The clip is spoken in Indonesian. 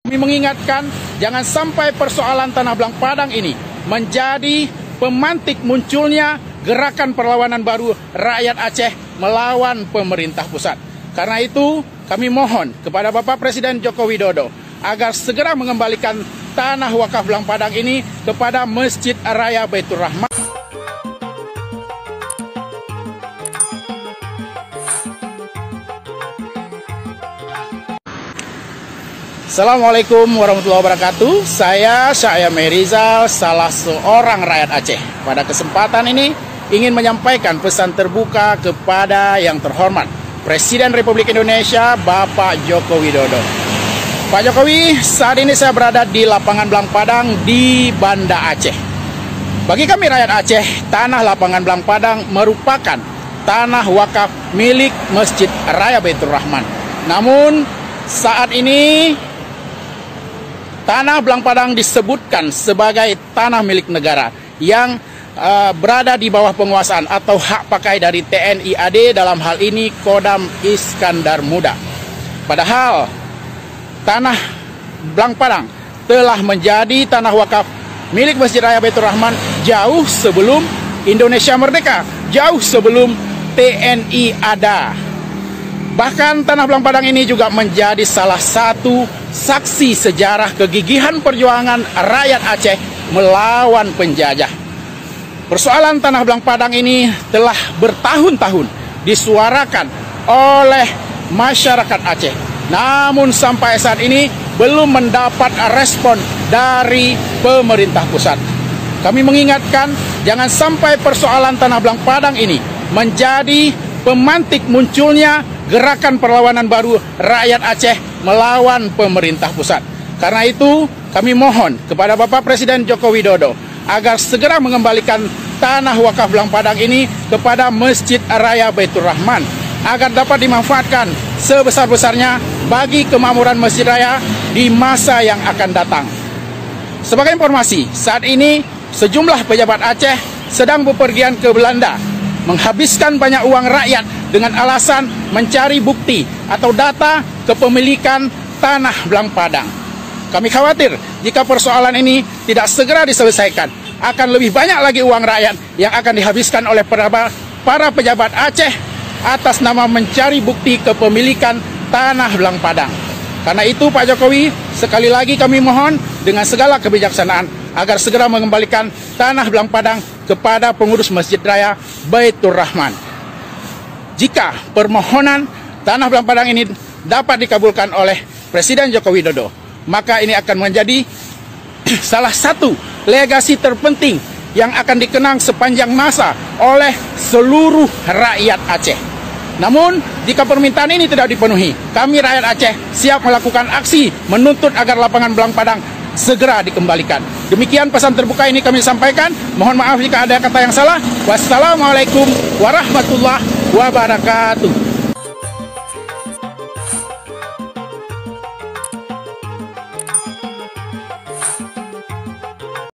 Kami mengingatkan jangan sampai persoalan Tanah Ablang Padang ini menjadi pemantik munculnya gerakan perlawanan baru rakyat Aceh melawan pemerintah pusat. Karena itu kami mohon kepada Bapak Presiden Joko Widodo agar segera mengembalikan tanah wakaf Blang Padang ini kepada Masjid Raya Baitur Rahman. Assalamualaikum warahmatullahi wabarakatuh. Saya Syahya Merizal, salah seorang rakyat Aceh. Pada kesempatan ini ingin menyampaikan pesan terbuka kepada yang terhormat Presiden Republik Indonesia Bapak Joko Widodo. Pak Jokowi, saat ini saya berada di lapangan Blang Padang di Banda Aceh. Bagi kami rakyat Aceh, tanah lapangan Blang Padang merupakan tanah wakaf milik Masjid Raya Baitur Rahman. Namun saat ini tanah Blang Padang disebutkan sebagai tanah milik negara yang berada di bawah penguasaan atau hak pakai dari TNI AD, dalam hal ini Kodam Iskandar Muda. Padahal tanah Blang Padang telah menjadi tanah wakaf milik Masjid Raya Baitur Rahman jauh sebelum Indonesia merdeka, jauh sebelum TNI ada. Bahkan tanah Blang Padang ini juga menjadi salah satu saksi sejarah kegigihan perjuangan rakyat Aceh melawan penjajah. Persoalan tanah Blang Padang ini telah bertahun-tahun disuarakan oleh masyarakat Aceh. Namun sampai saat ini belum mendapat respon dari pemerintah pusat. Kami mengingatkan jangan sampai persoalan tanah Blang Padang ini menjadi pemantik munculnya gerakan perlawanan baru rakyat Aceh melawan pemerintah pusat. Karena itu kami mohon kepada Bapak Presiden Joko Widodo agar segera mengembalikan tanah wakaf Blang Padang ini kepada Masjid Raya Baitur Rahman agar dapat dimanfaatkan sebesar-besarnya bagi kemakmuran Masjid Raya di masa yang akan datang. Sebagai informasi, saat ini sejumlah pejabat Aceh sedang bepergian ke Belanda menghabiskan banyak uang rakyat dengan alasan mencari bukti atau data kepemilikan tanah Blang Padang. Kami khawatir jika persoalan ini tidak segera diselesaikan, akan lebih banyak lagi uang rakyat yang akan dihabiskan oleh para pejabat Aceh atas nama mencari bukti kepemilikan tanah Blang Padang. Karena itu Pak Jokowi, sekali lagi kami mohon dengan segala kebijaksanaan agar segera mengembalikan tanah Blang Padang kepada pengurus Masjid Raya Baitur Rahman. Jika permohonan tanah Blang Padang ini dapat dikabulkan oleh Presiden Joko Widodo, maka ini akan menjadi salah satu legasi terpenting yang akan dikenang sepanjang masa oleh seluruh rakyat Aceh. Namun, jika permintaan ini tidak dipenuhi, kami rakyat Aceh siap melakukan aksi menuntut agar lapangan Blang Padang segera dikembalikan. Demikian pesan terbuka ini kami sampaikan. Mohon maaf jika ada kata yang salah. Wassalamualaikum warahmatullahi wabarakatuh.